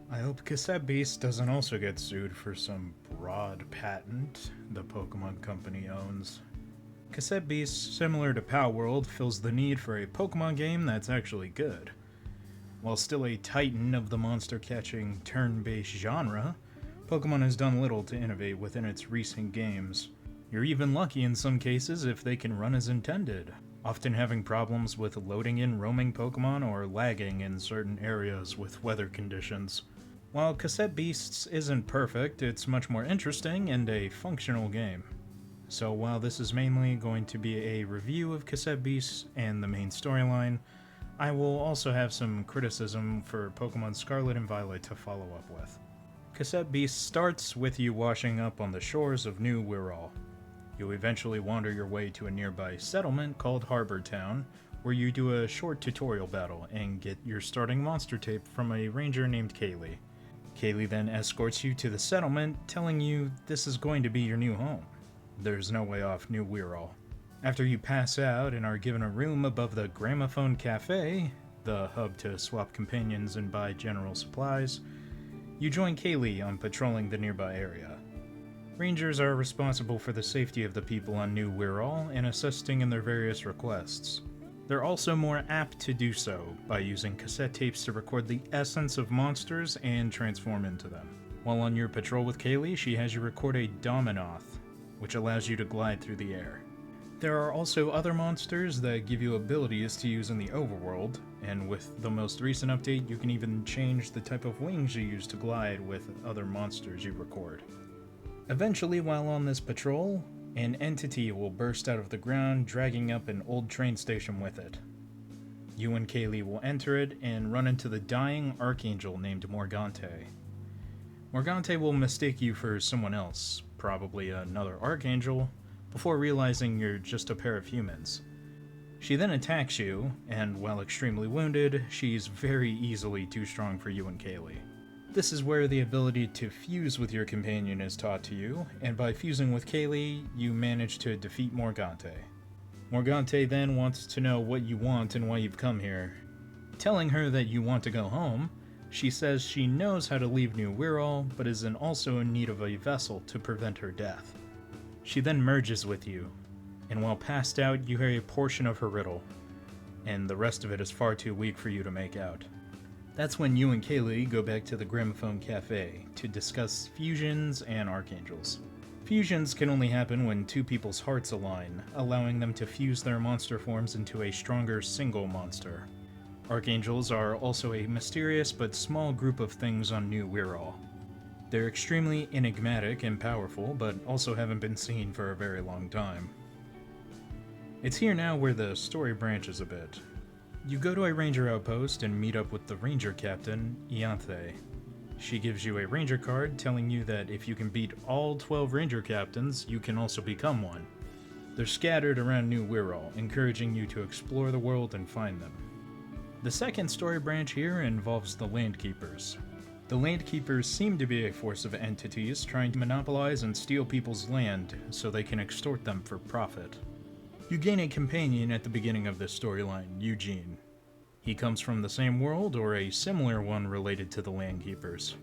I hope Cassette Beasts doesn't also get sued for some broad patent the Pokemon Company owns. Cassette Beasts, similar to Palworld, fills the need for a Pokemon game that's actually good. While still a titan of the monster catching turn based genre, Pokemon has done little to innovate within its recent games. You're even lucky in some cases if they can run as intended, often having problems with loading in roaming Pokemon or lagging in certain areas with weather conditions. While Cassette Beasts isn't perfect, it's much more interesting and a functional game. So while this is mainly going to be a review of Cassette Beasts and the main storyline, I will also have some criticism for Pokemon Scarlet and Violet to follow up with. Cassette Beasts starts with you washing up on the shores of New Wirral. You eventually wander your way to a nearby settlement called Harbor Town, where you do a short tutorial battle and get your starting monster tape from a ranger named Kaylee. Kaylee then escorts you to the settlement, telling you this is going to be your new home. There's no way off New Wirral. After you pass out and are given a room above the Gramophone Cafe, the hub to swap companions and buy general supplies, you join Kaylee on patrolling the nearby area. Rangers are responsible for the safety of the people on New Wirral and assisting in their various requests. They're also more apt to do so by using cassette tapes to record the essence of monsters and transform into them. While on your patrol with Kaylee, she has you record a Dominoth, which allows you to glide through the air. There are also other monsters that give you abilities to use in the overworld, and with the most recent update, you can even change the type of wings you use to glide with other monsters you record. Eventually, while on this patrol, an entity will burst out of the ground, dragging up an old train station with it. You and Kaylee will enter it and run into the dying archangel named Morgante. Morgante will mistake you for someone else, probably another archangel, before realizing you're just a pair of humans. She then attacks you, and while extremely wounded, she's very easily too strong for you and Kaylee. This is where the ability to fuse with your companion is taught to you, and by fusing with Kaylee, you manage to defeat Morgante. Morgante then wants to know what you want and why you've come here. Telling her that you want to go home, she says she knows how to leave New Wirral, but is also in need of a vessel to prevent her death. She then merges with you, and while passed out, you hear a portion of her riddle, and the rest of it is far too weak for you to make out. That's when you and Kaylee go back to the Gramophone Cafe to discuss fusions and archangels. Fusions can only happen when two people's hearts align, allowing them to fuse their monster forms into a stronger single monster. Archangels are also a mysterious but small group of things on New Wirral. They're extremely enigmatic and powerful, but also haven't been seen for a very long time. It's here now where the story branches a bit. You go to a ranger outpost and meet up with the ranger captain, Ianthe. She gives you a ranger card telling you that if you can beat all 12 ranger captains, you can also become one. They're scattered around New Wirral, encouraging you to explore the world and find them. The second story branch here involves the Landkeepers. The Landkeepers seem to be a force of entities trying to monopolize and steal people's land so they can extort them for profit. You gain a companion at the beginning of this storyline, Eugene. He comes from the same world or a similar one related to the Landkeepers.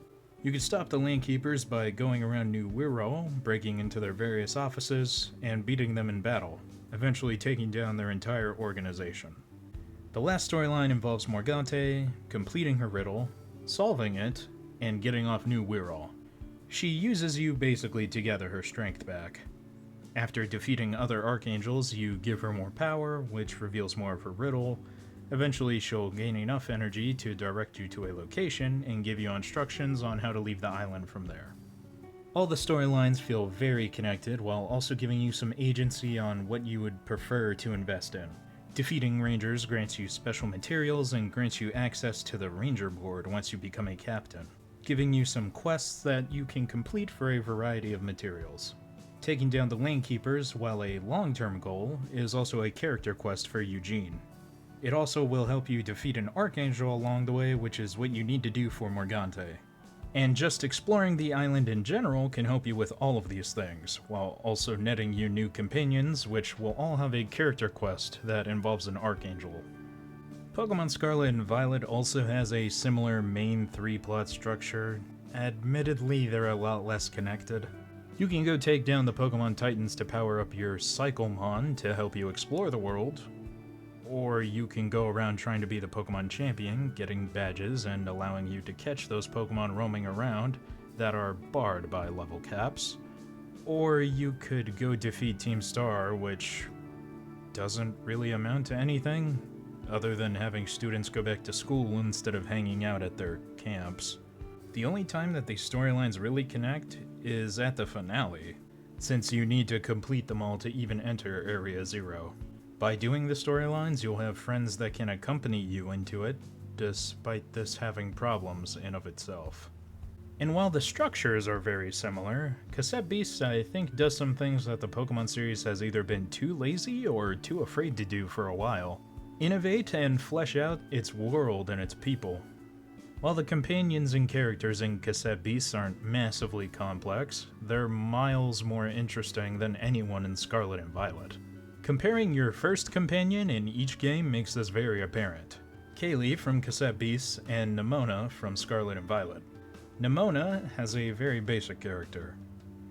You can stop the Landkeepers by going around New Wirral, breaking into their various offices, and beating them in battle, eventually taking down their entire organization. The last storyline involves Morgante completing her riddle, solving it, and getting off New Wirral. She uses you basically to gather her strength back. After defeating other archangels, you give her more power, which reveals more of her riddle. Eventually, she'll gain enough energy to direct you to a location and give you instructions on how to leave the island from there. All the storylines feel very connected, while also giving you some agency on what you would prefer to invest in. Defeating rangers grants you special materials and grants you access to the ranger board once you become a captain, giving you some quests that you can complete for a variety of materials. Taking down the Landkeepers, while a long-term goal, is also a character quest for Eugene. It also will help you defeat an Archangel along the way, which is what you need to do for Morgante. And just exploring the island in general can help you with all of these things, while also netting you new companions, which will all have a character quest that involves an Archangel. Pokemon Scarlet and Violet also has a similar main 3 plot structure. Admittedly, they're a lot less connected. You can go take down the Pokemon Titans to power up your Cyclemon to help you explore the world, or you can go around trying to be the Pokemon champion, getting badges and allowing you to catch those Pokemon roaming around that are barred by level caps. Or you could go defeat Team Star, which doesn't really amount to anything, other than having students go back to school instead of hanging out at their camps. The only time that these storylines really connect is at the finale, since you need to complete them all to even enter Area 0. By doing the storylines, you'll have friends that can accompany you into it, despite this having problems in of itself. And while the structures are very similar, Cassette Beasts, I think, does some things that the Pokemon series has either been too lazy or too afraid to do for a while. Innovate and flesh out its world and its people. While the companions and characters in Cassette Beasts aren't massively complex, they're miles more interesting than anyone in Scarlet and Violet. Comparing your first companion in each game makes this very apparent. Kaylee from Cassette Beasts and Nimona from Scarlet and Violet. Nimona has a very basic character.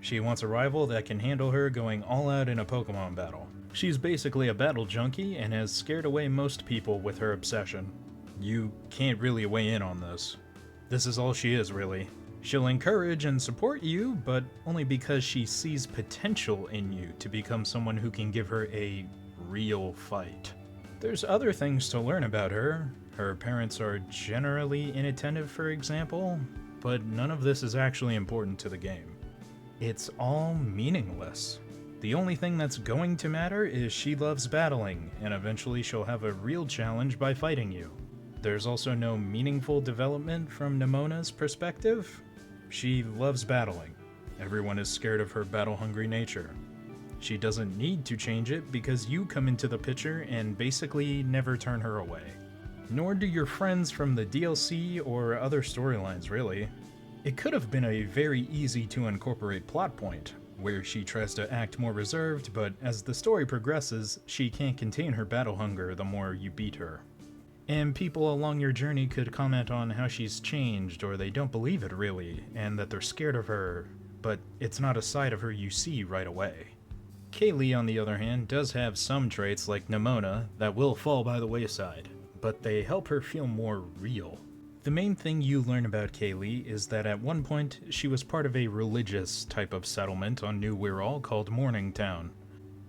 She wants a rival that can handle her going all out in a Pokemon battle. She's basically a battle junkie and has scared away most people with her obsession. You can't really weigh in on this. This is all she is, really. She'll encourage and support you, but only because she sees potential in you to become someone who can give her a real fight. There's other things to learn about her. Her parents are generally inattentive, for example, but none of this is actually important to the game. It's all meaningless. The only thing that's going to matter is she loves battling, and eventually she'll have a real challenge by fighting you. There's also no meaningful development from Nimona's perspective. She loves battling. Everyone is scared of her battle-hungry nature. She doesn't need to change it because you come into the picture and basically never turn her away. Nor do your friends from the DLC or other storylines, really. It could have been a very easy to incorporate plot point, where she tries to act more reserved, but as the story progresses, she can't contain her battle hunger the more you beat her. And people along your journey could comment on how she's changed, or they don't believe it really, and that they're scared of her, but it's not a side of her you see right away. Kaylee, on the other hand, does have some traits like Nimona that will fall by the wayside, but they help her feel more real. The main thing you learn about Kaylee is that at one point she was part of a religious type of settlement on New Wirral called Morningtown.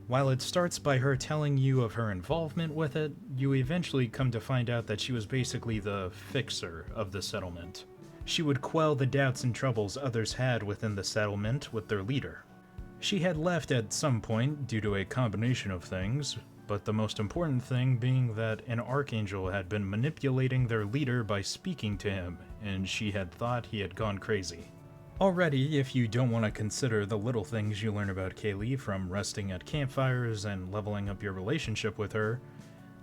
While it starts by her telling you of her involvement with it, you eventually come to find out that she was basically the fixer of the settlement. She would quell the doubts and troubles others had within the settlement with their leader. She had left at some point due to a combination of things, but the most important thing being that an archangel had been manipulating their leader by speaking to him, and she had thought he had gone crazy. Already, if you don't want to consider the little things you learn about Kaylee from resting at campfires and leveling up your relationship with her,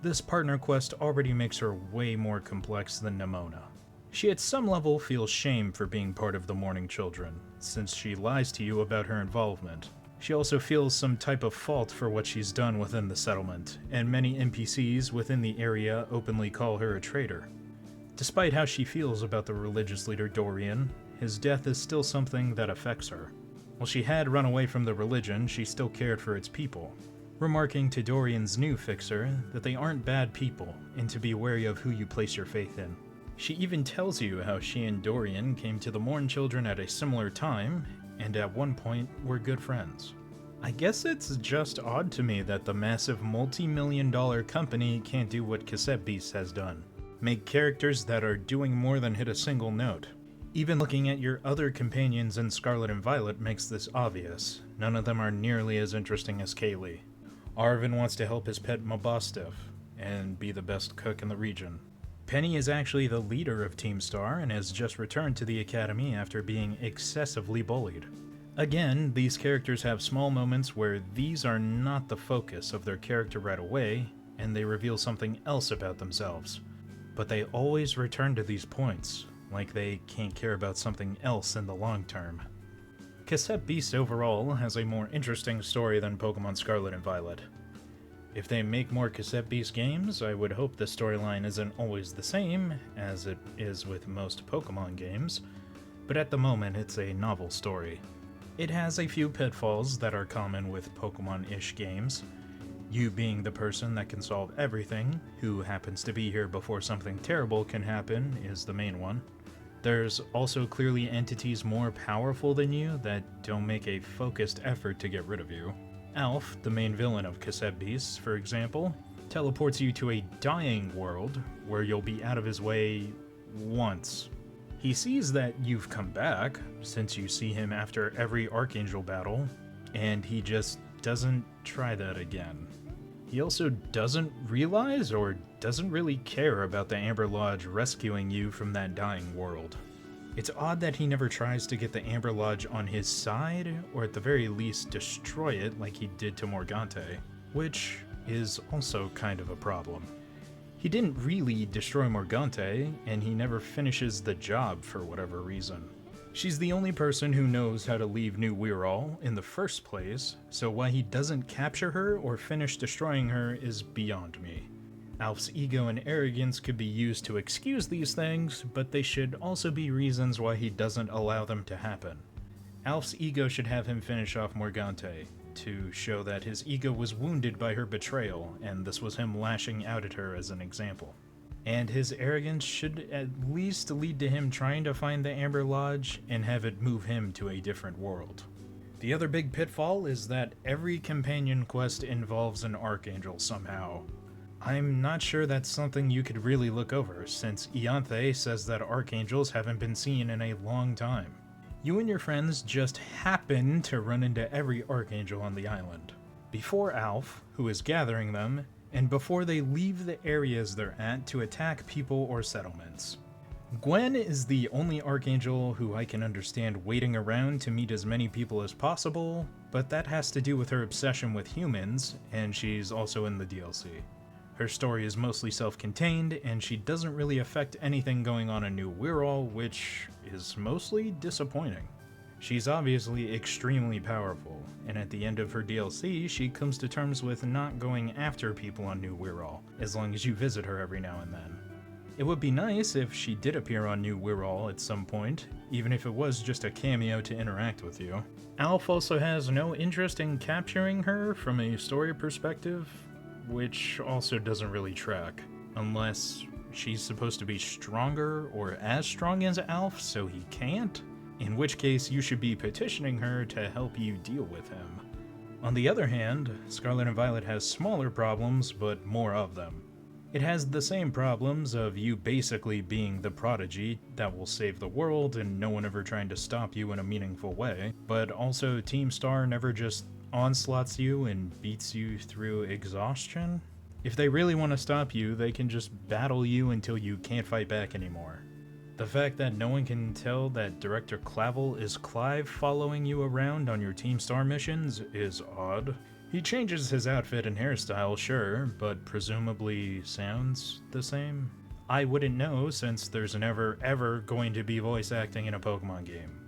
this partner quest already makes her way more complex than Nimona. She at some level feels shame for being part of the Morning Children, since she lies to you about her involvement. She also feels some type of fault for what she's done within the settlement, and many NPCs within the area openly call her a traitor. Despite how she feels about the religious leader Dorian, his death is still something that affects her. While she had run away from the religion, she still cared for its people, remarking to Dorian's new fixer that they aren't bad people and to be wary of who you place your faith in. She even tells you how she and Dorian came to the Morn Children at a similar time, and at one point were good friends. I guess it's just odd to me that the massive multi-million-dollar company can't do what Cassette Beasts has done. Make characters that are doing more than hit a single note. Even looking at your other companions in Scarlet and Violet makes this obvious. None of them are nearly as interesting as Kaylee. Arvin wants to help his pet Mabostiff, and be the best cook in the region. Penny is actually the leader of Team Star and has just returned to the academy after being excessively bullied. Again, these characters have small moments where these are not the focus of their character right away, and they reveal something else about themselves. But they always return to these points, like they can't care about something else in the long term. Cassette Beasts overall has a more interesting story than Pokemon Scarlet and Violet. If they make more Cassette Beasts games, I would hope the storyline isn't always the same, as it is with most Pokemon games, but at the moment it's a novel story. It has a few pitfalls that are common with Pokemon-ish games. You being the person that can solve everything, who happens to be here before something terrible can happen, is the main one. There's also clearly entities more powerful than you that don't make a focused effort to get rid of you. Alf, the main villain of Cassette Beasts, for example, teleports you to a dying world where you'll be out of his way once. He sees that you've come back, since you see him after every Archangel battle, and he just doesn't try that again. He also doesn't realize or doesn't really care about the Amber Lodge rescuing you from that dying world. It's odd that he never tries to get the Amber Lodge on his side, or at the very least destroy it like he did to Morgante, which is also kind of a problem. He didn't really destroy Morgante, and he never finishes the job for whatever reason. She's the only person who knows how to leave New Wirral in the first place, so why he doesn't capture her or finish destroying her is beyond me. Alf's ego and arrogance could be used to excuse these things, but they should also be reasons why he doesn't allow them to happen. Alf's ego should have him finish off Morgante, to show that his ego was wounded by her betrayal, and this was him lashing out at her as an example. And his arrogance should at least lead to him trying to find the Amber Lodge and have it move him to a different world. The other big pitfall is that every companion quest involves an Archangel somehow. I'm not sure that's something you could really look over, since Ianthe says that Archangels haven't been seen in a long time. You and your friends just happen to run into every Archangel on the island. Before Alf, who is gathering them, and before they leave the areas they're at to attack people or settlements. Gwen is the only Archangel who I can understand waiting around to meet as many people as possible, but that has to do with her obsession with humans, and she's also in the DLC. Her story is mostly self-contained, and she doesn't really affect anything going on in New Wirral, which is mostly disappointing. She's obviously extremely powerful, and at the end of her DLC, she comes to terms with not going after people on New Wirral, as long as you visit her every now and then. It would be nice if she did appear on New Wirral at some point, even if it was just a cameo to interact with you. Alf also has no interest in capturing her from a story perspective, which also doesn't really track, unless she's supposed to be stronger or as strong as Alf, so he can't, in which case you should be petitioning her to help you deal with him. On the other hand, Scarlet and Violet has smaller problems, but more of them. It has the same problems of you basically being the prodigy that will save the world and no one ever trying to stop you in a meaningful way, but also Team Star never just onslaughts you and beats you through exhaustion. If they really want to stop you, they can just battle you until you can't fight back anymore. The fact that no one can tell that Director Clavel is Clive following you around on your Team Star missions is odd. He changes his outfit and hairstyle, sure, but presumably sounds the same. I wouldn't know, since there's never ever going to be voice acting in a Pokemon game.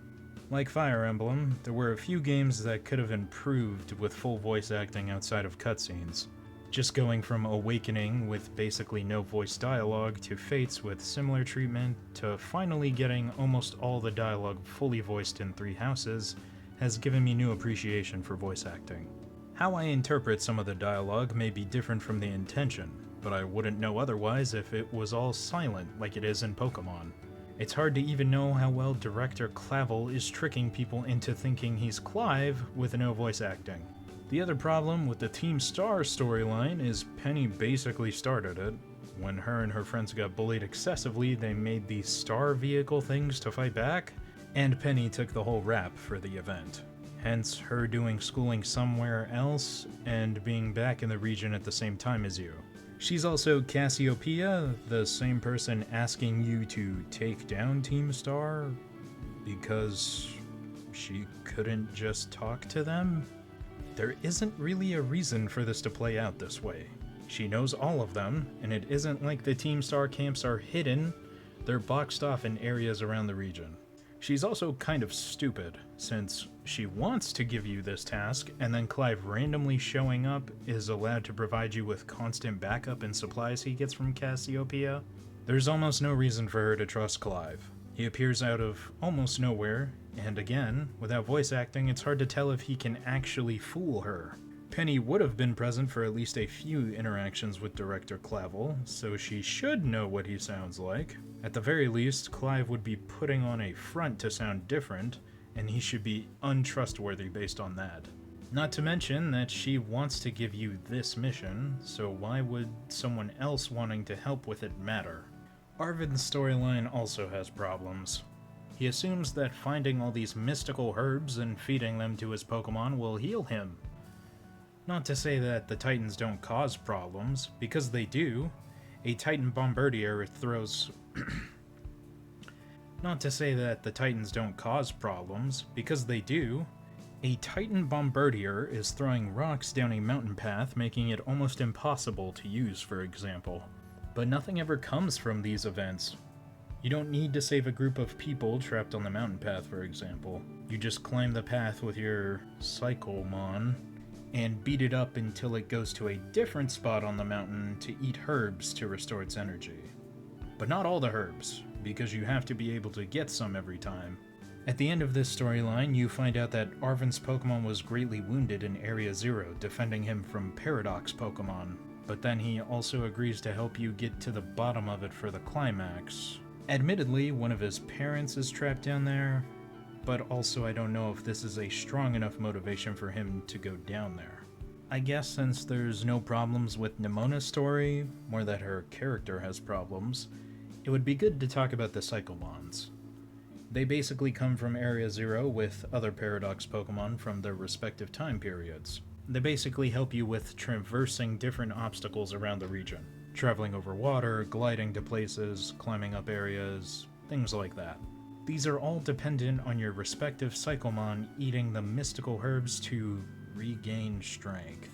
Like Fire Emblem, there were a few games that could have improved with full voice acting outside of cutscenes. Just going from Awakening with basically no voice dialogue to Fates with similar treatment to finally getting almost all the dialogue fully voiced in Three Houses has given me new appreciation for voice acting. How I interpret some of the dialogue may be different from the intention, but I wouldn't know otherwise if it was all silent like it is in Pokemon. It's hard to even know how well Director Clavel is tricking people into thinking he's Clive with no voice acting. The other problem with the Team Star storyline is Penny basically started it. When her and her friends got bullied excessively, they made these star vehicle things to fight back, and Penny took the whole rap for the event. Hence her doing schooling somewhere else and being back in the region at the same time as you. She's also Cassiopeia, the same person asking you to take down Team Star because she couldn't just talk to them? There isn't really a reason for this to play out this way. She knows all of them, and it isn't like the Team Star camps are hidden, they're boxed off in areas around the region. She's also kind of stupid, since she wants to give you this task, and then Clive randomly showing up is allowed to provide you with constant backup and supplies he gets from Cassiopeia. There's almost no reason for her to trust Clive. He appears out of almost nowhere, and again, without voice acting, it's hard to tell if he can actually fool her. Penny would have been present for at least a few interactions with Director Clavel, so she should know what he sounds like. At the very least, Clive would be putting on a front to sound different, and he should be untrustworthy based on that. Not to mention that she wants to give you this mission, so why would someone else wanting to help with it matter? Arvin's storyline also has problems. He assumes that finding all these mystical herbs and feeding them to his Pokemon will heal him. Not to say that the Titans don't cause problems, because they do. A Titan Bombardier throws... Not to say that the Titans don't cause problems, because they do. A Titan Bombardier is throwing rocks down a mountain path, making it almost impossible to use, for example. But nothing ever comes from these events. You don't need to save a group of people trapped on the mountain path, for example. You just climb the path with your Cyclemon and beat it up until it goes to a different spot on the mountain to eat herbs to restore its energy. But not all the herbs, because you have to be able to get some every time. At the end of this storyline, you find out that Arvin's Pokemon was greatly wounded in Area Zero, defending him from Paradox Pokemon. But then he also agrees to help you get to the bottom of it for the climax. Admittedly, one of his parents is trapped down there, but also I don't know if this is a strong enough motivation for him to go down there. I guess since there's no problems with Nemona's story, more that her character has problems, it would be good to talk about the Cyclemons. They basically come from Area Zero with other Paradox Pokemon from their respective time periods. They basically help you with traversing different obstacles around the region. Traveling over water, gliding to places, climbing up areas, things like that. These are all dependent on your respective Cyclemon eating the mystical herbs to regain strength.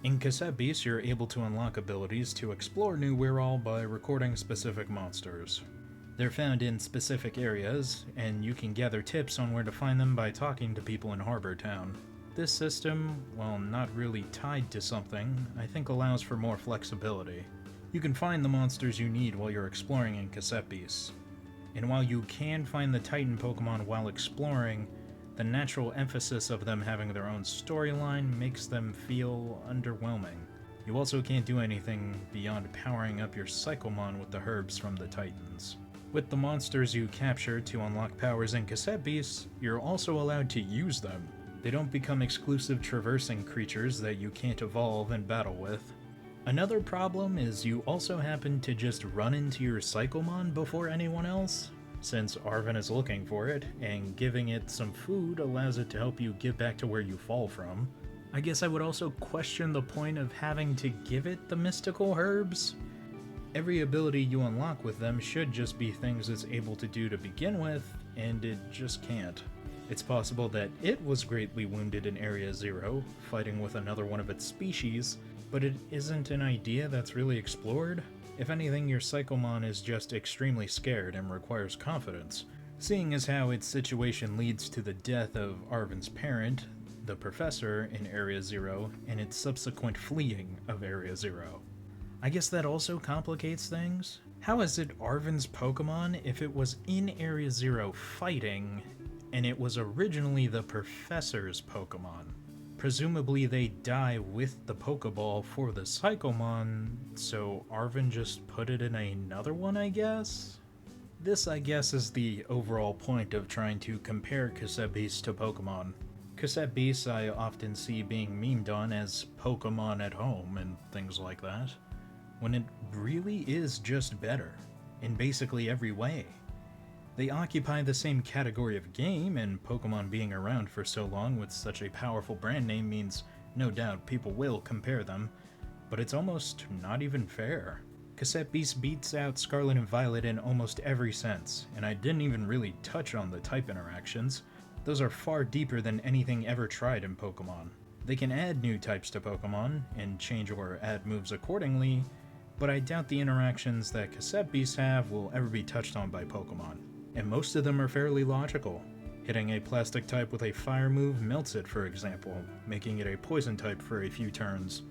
In Cassette Beasts, you're able to unlock abilities to explore New Wirral by recording specific monsters. They're found in specific areas, and you can gather tips on where to find them by talking to people in Harbor Town. This system, while not really tied to something, I think allows for more flexibility. You can find the monsters you need while you're exploring in Cassette Beasts. And while you can find the Titan Pokemon while exploring, the natural emphasis of them having their own storyline makes them feel underwhelming. You also can't do anything beyond powering up your Cyclemon with the herbs from the Titans. With the monsters you capture to unlock powers in Cassette Beasts, you're also allowed to use them. They don't become exclusive traversing creatures that you can't evolve and battle with. Another problem is you also happen to just run into your Cyclemon before anyone else, since Arvin is looking for it, and giving it some food allows it to help you get back to where you fall from. I guess I would also question the point of having to give it the mystical herbs. Every ability you unlock with them should just be things it's able to do to begin with, and it just can't. It's possible that it was greatly wounded in Area Zero, fighting with another one of its species, but it isn't an idea that's really explored. If anything, your Cyclemon is just extremely scared and requires confidence, seeing as how its situation leads to the death of Arvin's parent, the Professor, in Area Zero, and its subsequent fleeing of Area Zero. I guess that also complicates things. How is it Arvin's Pokemon if it was in Area Zero fighting, and it was originally the Professor's Pokemon? Presumably they die with the Pokeball for the Cyclemon, so Arvin just put it in another one, I guess? This, I guess, is the overall point of trying to compare Cassette Beasts to Pokemon. Cassette Beasts I often see being memed on as Pokemon at home and things like that, when it really is just better, in basically every way. They occupy the same category of game, and Pokemon being around for so long with such a powerful brand name means no doubt people will compare them, but it's almost not even fair. Cassette Beasts beats out Scarlet and Violet in almost every sense, and I didn't even really touch on the type interactions. Those are far deeper than anything ever tried in Pokemon. They can add new types to Pokemon, and change or add moves accordingly, but I doubt the interactions that Cassette Beasts have will ever be touched on by Pokemon. and most of them are fairly logical. Hitting a plastic type with a fire move melts it, for example, making it a poison type for a few turns.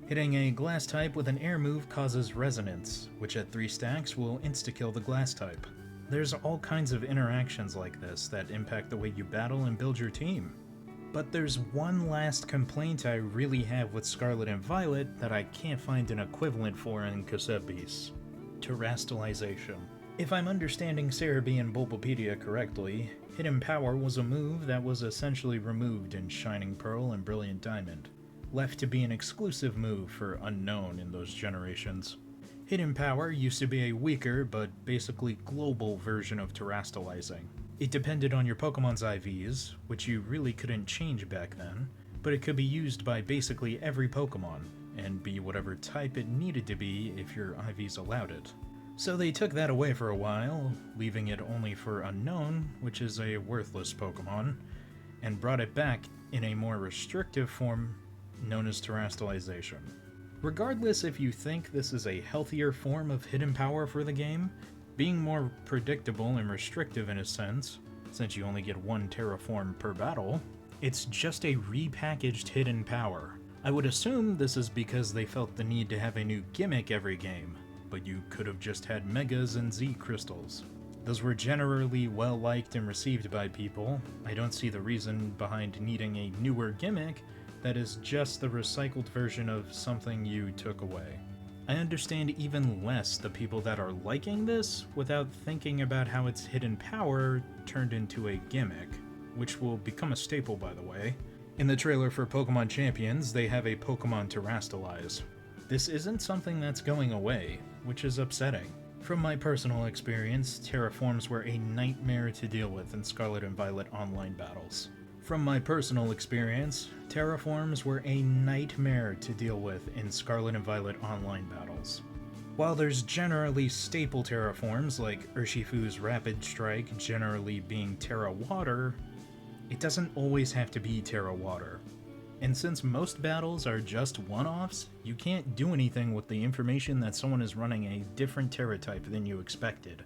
Hitting a glass type with an air move causes resonance, which at 3 stacks will insta-kill the glass type. There's all kinds of interactions like this that impact the way you battle and build your team. But there's one last complaint I really have with Scarlet and Violet that I can't find an equivalent for in Cassette Beasts. Terastallization. If I'm understanding Cerebi and Bulbapedia correctly, Hidden Power was a move that was essentially removed in Shining Pearl and Brilliant Diamond, left to be an exclusive move for Unknown in those generations. Hidden Power used to be a weaker but basically global version of Terastallizing. It depended on your Pokemon's IVs, which you really couldn't change back then, but it could be used by basically every Pokemon, and be whatever type it needed to be if your IVs allowed it. So they took that away for a while, leaving it only for Unknown, which is a worthless Pokemon, and brought it back in a more restrictive form known as Terastallization. Regardless if you think this is a healthier form of Hidden Power for the game, being more predictable and restrictive in a sense, since you only get 1 Terraform per battle, it's just a repackaged Hidden Power. I would assume this is because they felt the need to have a new gimmick every game, but you could have just had Megas and Z Crystals. Those were generally well liked and received by people. I don't see the reason behind needing a newer gimmick that is just the recycled version of something you took away. I understand even less the people that are liking this without thinking about how its Hidden Power turned into a gimmick, which will become a staple, by the way. In the trailer for Pokemon Champions, they have a Pokemon Terastallize. This isn't something that's going away, which is upsetting. From my personal experience, Terraforms were a nightmare to deal with in Scarlet and Violet online battles. From my personal experience, Terraforms were a nightmare to deal with in Scarlet and Violet online battles. While there's generally staple Terraforms like Urshifu's Rapid Strike generally being Terra Water, it doesn't always have to be Terra Water. And since most battles are just one-offs, you can't do anything with the information that someone is running a different Terra type than you expected.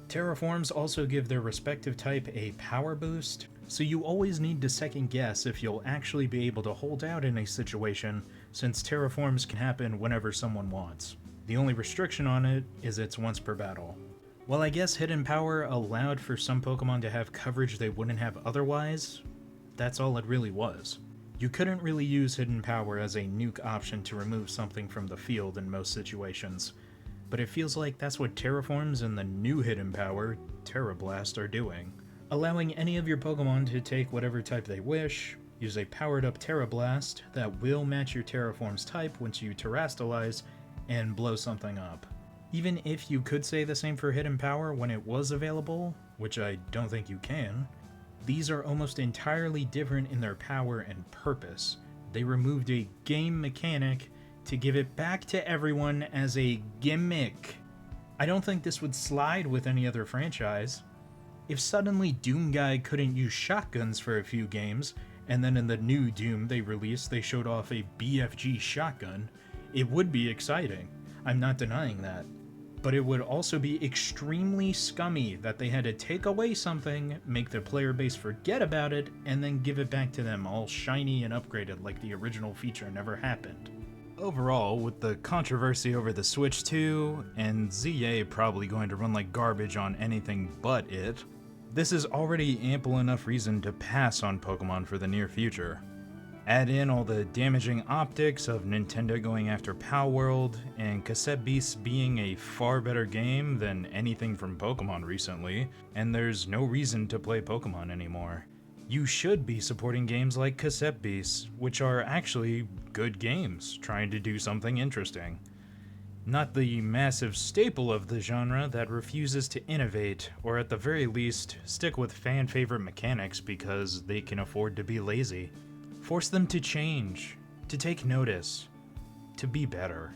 Terraforms also give their respective type a power boost, so you always need to second guess if you'll actually be able to hold out in a situation, since Terraforms can happen whenever someone wants. The only restriction on it is it's once per battle. While I guess Hidden Power allowed for some Pokemon to have coverage they wouldn't have otherwise, that's all it really was. You couldn't really use Hidden Power as a nuke option to remove something from the field in most situations, but it feels like that's what Terraforms and the new Hidden Power, Terra Blast, are doing. Allowing any of your Pokemon to take whatever type they wish, use a powered-up Terra Blast that will match your Terraform's type once you Terastallize, and blow something up. Even if you could say the same for Hidden Power when it was available, which I don't think you can, these are almost entirely different in their power and purpose. They removed a game mechanic to give it back to everyone as a gimmick. I don't think this would slide with any other franchise. If suddenly Doomguy couldn't use shotguns for a few games, and then in the new Doom they released they showed off a BFG shotgun, it would be exciting. I'm not denying that. But it would also be extremely scummy that they had to take away something, make their player base forget about it, and then give it back to them all shiny and upgraded like the original feature never happened. Overall, with the controversy over the Switch 2, and ZA probably going to run like garbage on anything but it, this is already ample enough reason to pass on Pokemon for the near future. Add in all the damaging optics of Nintendo going after Palworld, and Cassette Beasts being a far better game than anything from Pokemon recently, and there's no reason to play Pokemon anymore. You should be supporting games like Cassette Beasts, which are actually good games, trying to do something interesting. Not the massive staple of the genre that refuses to innovate, or at the very least, stick with fan-favorite mechanics because they can afford to be lazy. Force them to change, to take notice, to be better.